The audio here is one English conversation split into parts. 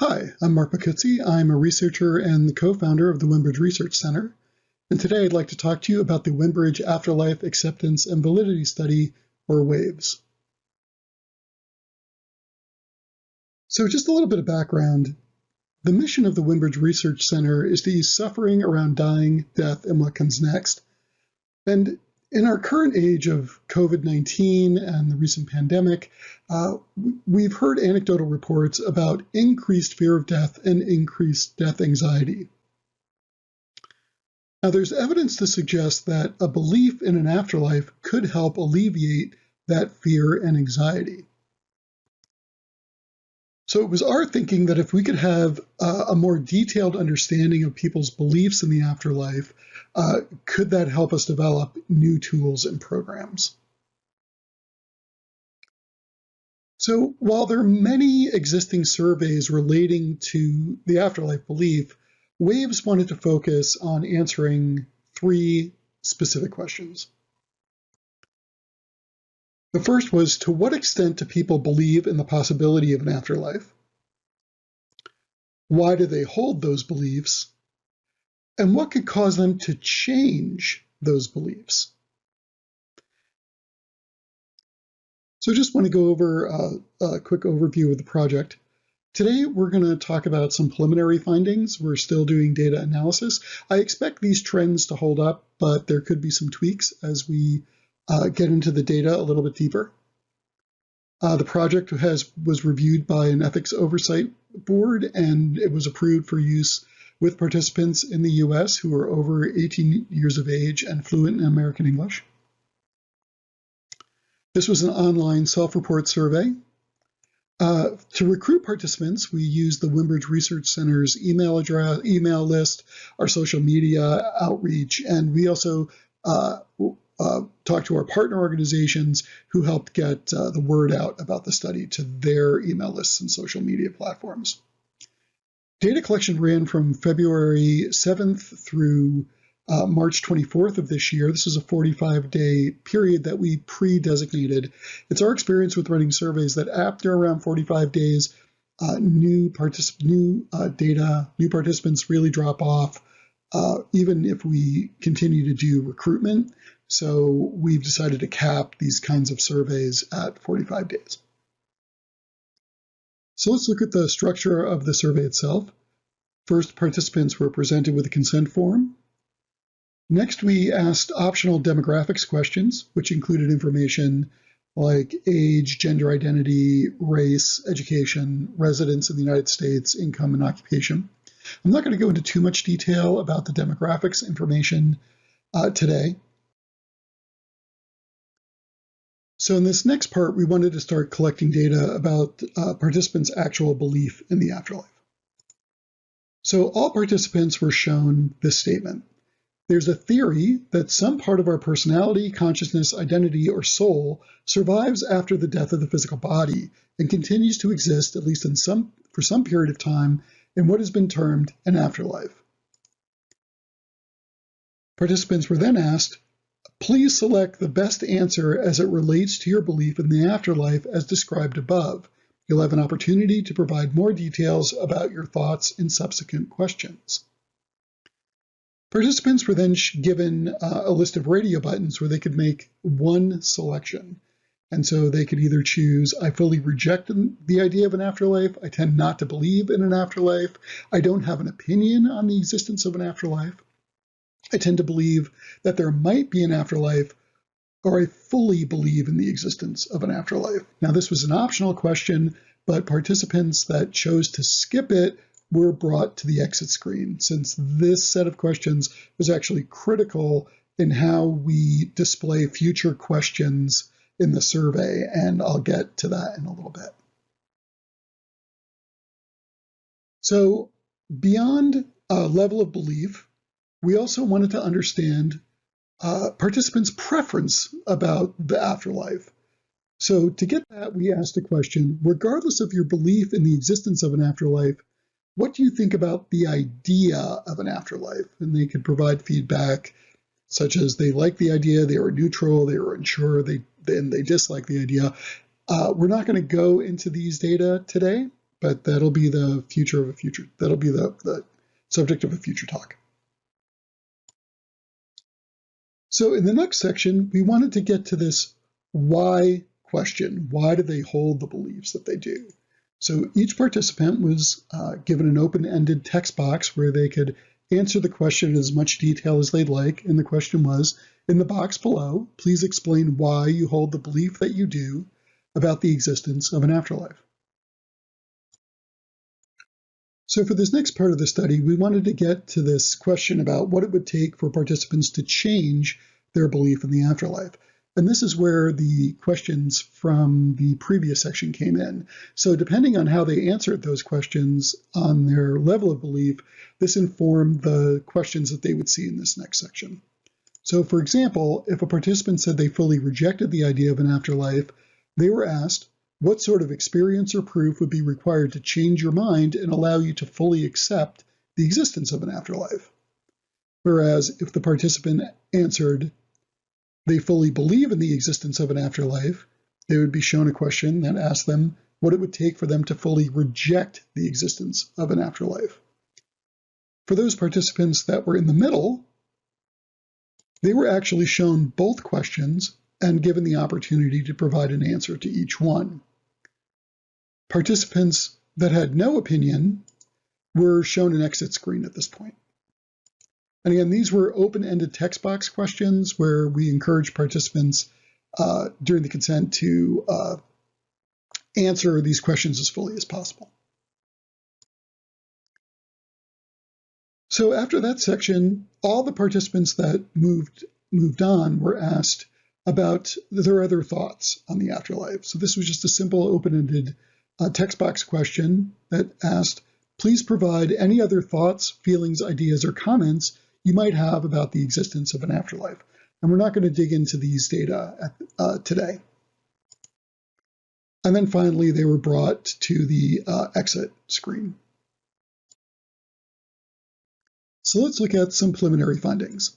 Hi, I'm Mark Bacuzzi. I'm a researcher and the co-founder of the Windbridge Research Center. And today I'd like to talk to you about the Windbridge Afterlife Acceptance and Validity Study, or WAAVS. So just a little bit of background. The mission of the Windbridge Research Center is to ease suffering around dying, death, and what comes next. And in our current age of COVID-19 and the recent pandemic, we've heard anecdotal reports about increased fear of death and increased death anxiety. Now, there's evidence to suggest that a belief in an afterlife could help alleviate that fear and anxiety. So it was our thinking that if we could have a more detailed understanding of people's beliefs in the afterlife, could that help us develop new tools and programs? So while there are many existing surveys relating to the afterlife belief, WAAVS wanted to focus on answering three specific questions. The first was, to what extent do people believe in the possibility of an afterlife? Why do they hold those beliefs? And what could cause them to change those beliefs? So I just want to go over a quick overview of the project. Today, we're going to talk about some preliminary findings. We're still doing data analysis. I expect these trends to hold up, but there could be some tweaks as we get into the data a little bit deeper. The project was reviewed by an ethics oversight board, and it was approved for use with participants in the US who are over 18 years of age and fluent in American English. This was an online self-report survey. To recruit participants, we used the Windbridge Research Center's email list, our social media outreach, and we also talked to our partner organizations who helped get the word out about the study to their email lists and social media platforms. Data collection ran from February 7th through March 24th of this year. This is a 45-day period that we pre-designated. It's our experience with running surveys that after around 45 days, new participants really drop off, even if we continue to do recruitment. So we've decided to cap these kinds of surveys at 45 days. So let's look at the structure of the survey itself. First, participants were presented with a consent form. Next, we asked optional demographics questions, which included information like age, gender identity, race, education, residence in the United States, income, and occupation. I'm not going to go into too much detail about the demographics information today. So in this next part, we wanted to start collecting data about participants' actual belief in the afterlife. So all participants were shown this statement. There's a theory that some part of our personality, consciousness, identity, or soul survives after the death of the physical body and continues to exist, at least for some period of time, in what has been termed an afterlife. Participants were then asked, please select the best answer as it relates to your belief in the afterlife as described above. You'll have an opportunity to provide more details about your thoughts in subsequent questions. Participants were then given a list of radio buttons where they could make one selection. And so they could either choose, I fully reject the idea of an afterlife, I tend not to believe in an afterlife, I don't have an opinion on the existence of an afterlife, I tend to believe that there might be an afterlife, or I fully believe in the existence of an afterlife. Now, this was an optional question, but participants that chose to skip it were brought to the exit screen, since this set of questions was actually critical in how we display future questions in the survey, and I'll get to that in a little bit. So beyond a level of belief, we also wanted to understand participants' preference about the afterlife. So to get that, we asked a question, regardless of your belief in the existence of an afterlife, what do you think about the idea of an afterlife? And they could provide feedback such as they like the idea, they were neutral, they were unsure, they dislike the idea. We're not going to go into these data today, but that'll be the future of a future. That'll be the subject of a future talk. So in the next section, we wanted to get to this why question. Why do they hold the beliefs that they do? So each participant was given an open-ended text box where they could answer the question in as much detail as they'd like. And the question was, in the box below, please explain why you hold the belief that you do about the existence of an afterlife. So for this next part of the study, we wanted to get to this question about what it would take for participants to change their belief in the afterlife. And this is where the questions from the previous section came in. So depending on how they answered those questions on their level of belief, this informed the questions that they would see in this next section. So for example, if a participant said they fully rejected the idea of an afterlife, they were asked, what sort of experience or proof would be required to change your mind and allow you to fully accept the existence of an afterlife? Whereas if the participant answered they fully believe in the existence of an afterlife, they would be shown a question that asked them what it would take for them to fully reject the existence of an afterlife. For those participants that were in the middle, they were actually shown both questions and given the opportunity to provide an answer to each one. Participants that had no opinion were shown an exit screen at this point. And again, these were open-ended text box questions where we encourage participants during the consent to answer these questions as fully as possible. So after that section, all the participants that moved on were asked about their other thoughts on the afterlife. So this was just a simple open-ended text box question that asked, please provide any other thoughts, feelings, ideas, or comments you might have about the existence of an afterlife. And we're not going to dig into these data today. And then finally, they were brought to the exit screen. So let's look at some preliminary findings.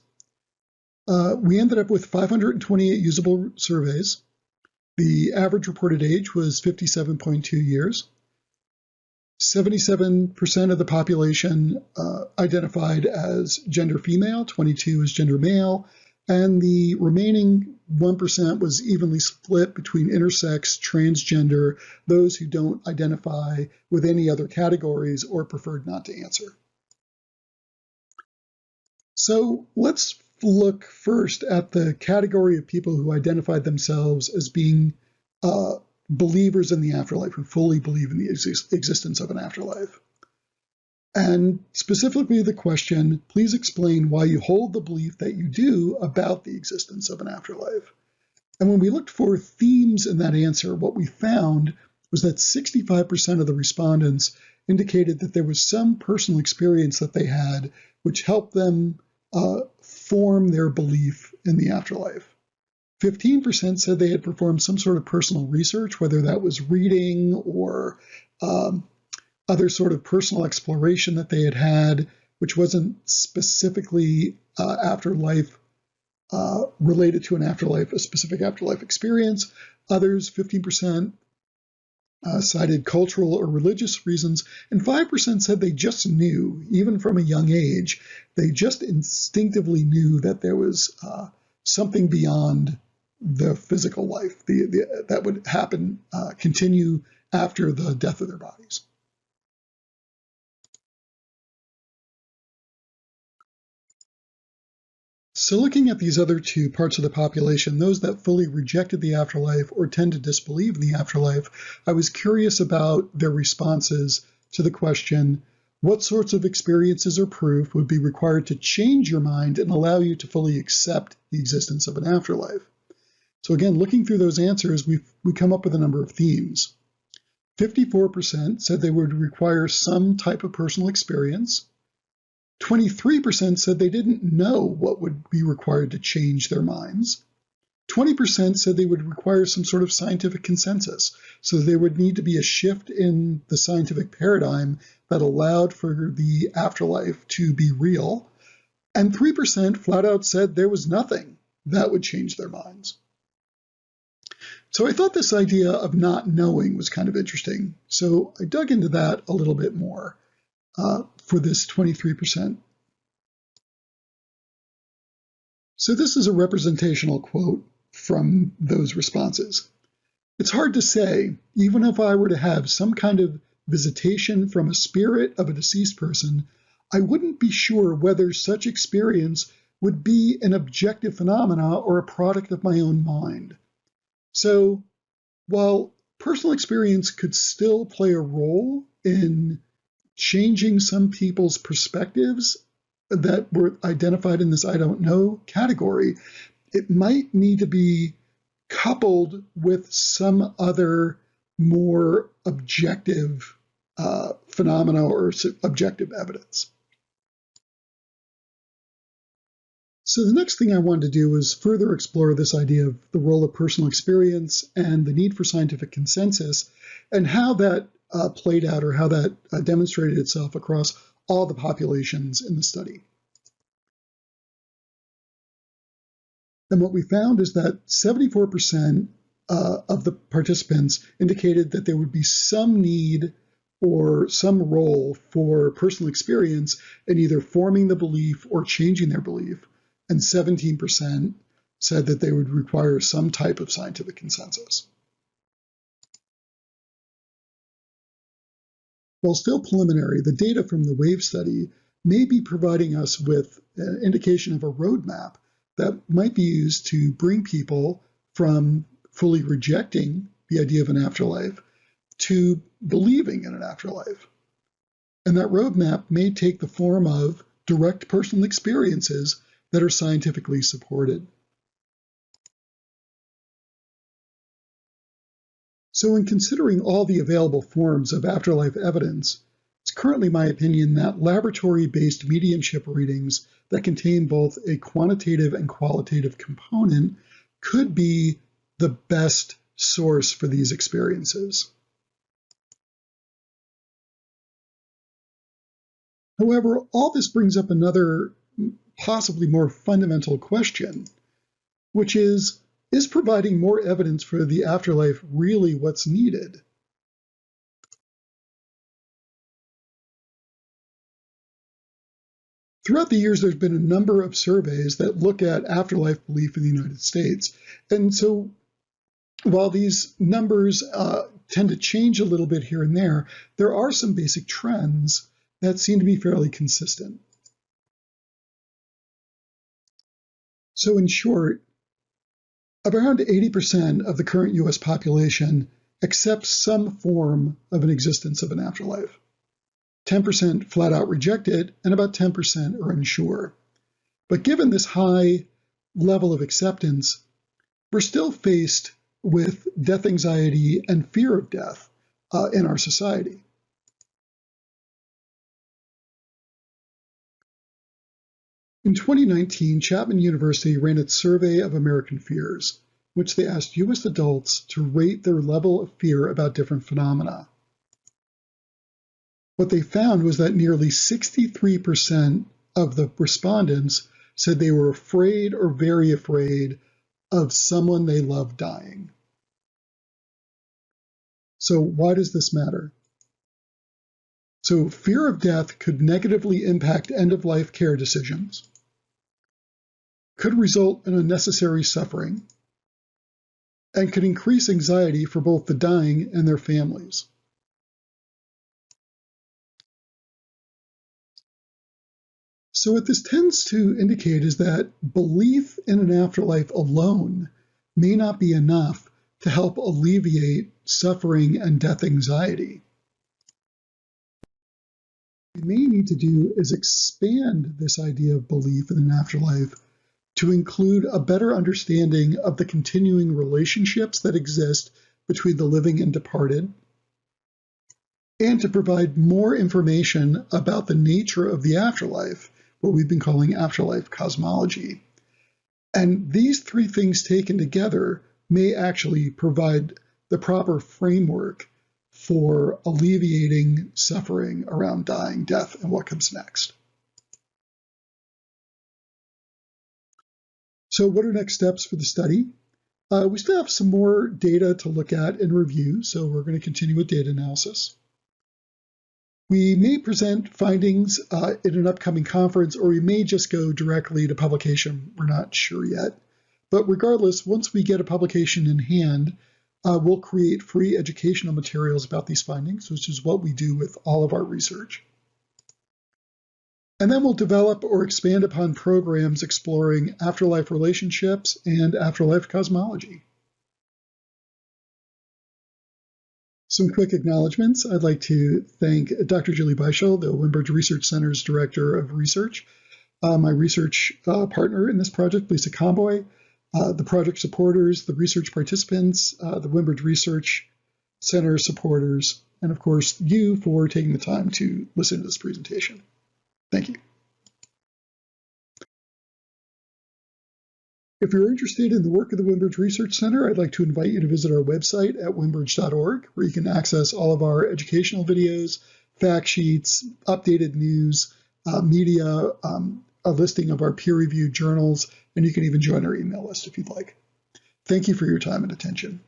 We ended up with 528 usable surveys. The average reported age was 57.2 years. 77% of the population identified as gender female, 22% as gender male, and the remaining 1% was evenly split between intersex, transgender, those who don't identify with any other categories or preferred not to answer. So let's look first at the category of people who identified themselves as being believers in the afterlife, who fully believe in the existence of an afterlife. And specifically the question, please explain why you hold the belief that you do about the existence of an afterlife. And when we looked for themes in that answer, what we found was that 65% of the respondents indicated that there was some personal experience that they had which helped them form their belief in the afterlife. 15% said they had performed some sort of personal research, whether that was reading or other sort of personal exploration that they had, which wasn't specifically afterlife related to an afterlife, a specific afterlife experience. Others, 15%, cited cultural or religious reasons, and 5% said they just knew, even from a young age, they just instinctively knew that there was something beyond the physical life that would happen, continue after the death of their bodies. So looking at these other two parts of the population, those that fully rejected the afterlife or tend to disbelieve in the afterlife, I was curious about their responses to the question, what sorts of experiences or proof would be required to change your mind and allow you to fully accept the existence of an afterlife? So again, looking through those answers, we come up with a number of themes. 54% said they would require some type of personal experience. 23% said they didn't know what would be required to change their minds. 20% said they would require some sort of scientific consensus. So there would need to be a shift in the scientific paradigm that allowed for the afterlife to be real. And 3% flat out said there was nothing that would change their minds. So I thought this idea of not knowing was kind of interesting. So I dug into that a little bit more for this 23%. So this is a representational quote from those responses. It's hard to say, even if I were to have some kind of visitation from a spirit of a deceased person, I wouldn't be sure whether such experience would be an objective phenomena or a product of my own mind. So while personal experience could still play a role in changing some people's perspectives that were identified in this I don't know category, it might need to be coupled with some other more objective phenomena or objective evidence. So the next thing I wanted to do was further explore this idea of the role of personal experience and the need for scientific consensus and how that played out or how that demonstrated itself across all the populations in the study. And what we found is that 74% of the participants indicated that there would be some need or some role for personal experience in either forming the belief or changing their belief. And 17% said that they would require some type of scientific consensus. While still preliminary, the data from the WAAVS study may be providing us with an indication of a roadmap that might be used to bring people from fully rejecting the idea of an afterlife to believing in an afterlife. And that roadmap may take the form of direct personal experiences that are scientifically supported. So in considering all the available forms of afterlife evidence, it's currently my opinion that laboratory-based mediumship readings that contain both a quantitative and qualitative component could be the best source for these experiences. However, all this brings up another possibly more fundamental question, which is providing more evidence for the afterlife really what's needed? Throughout the years, there's been a number of surveys that look at afterlife belief in the United States. And so while these numbers tend to change a little bit here and there are some basic trends that seem to be fairly consistent. So in short, around 80% of the current US population accepts some form of an existence of an afterlife. 10% flat out reject it, and about 10% are unsure. But given this high level of acceptance, we're still faced with death anxiety and fear of death in our society. In 2019, Chapman University ran its Survey of American Fears, which they asked US adults to rate their level of fear about different phenomena. What they found was that nearly 63% of the respondents said they were afraid or very afraid of someone they love dying. So why does this matter? So fear of death could negatively impact end-of-life care decisions, could result in unnecessary suffering, and could increase anxiety for both the dying and their families. So what this tends to indicate is that belief in an afterlife alone may not be enough to help alleviate suffering and death anxiety. What we may need to do is expand this idea of belief in an afterlife to include a better understanding of the continuing relationships that exist between the living and departed, and to provide more information about the nature of the afterlife, what we've been calling afterlife cosmology. And these three things taken together may actually provide the proper framework for alleviating suffering around dying, death, and what comes next. So what are next steps for the study? We still have some more data to look at and review, so we're going to continue with data analysis. We may present findings in an upcoming conference, or we may just go directly to publication. We're not sure yet. But regardless, once we get a publication in hand, we'll create free educational materials about these findings, which is what we do with all of our research. And then we'll develop or expand upon programs exploring afterlife relationships and afterlife cosmology. Some quick acknowledgments. I'd like to thank Dr. Julie Beischel, the Windbridge Research Center's Director of Research, my research partner in this project, Lisa Comboy, the project supporters, the research participants, the Windbridge Research Center supporters, and of course, you for taking the time to listen to this presentation. Thank you. If you're interested in the work of the Windbridge Research Center, I'd like to invite you to visit our website at windbridge.org, where you can access all of our educational videos, fact sheets, updated news, media, a listing of our peer-reviewed journals, and you can even join our email list if you'd like. Thank you for your time and attention.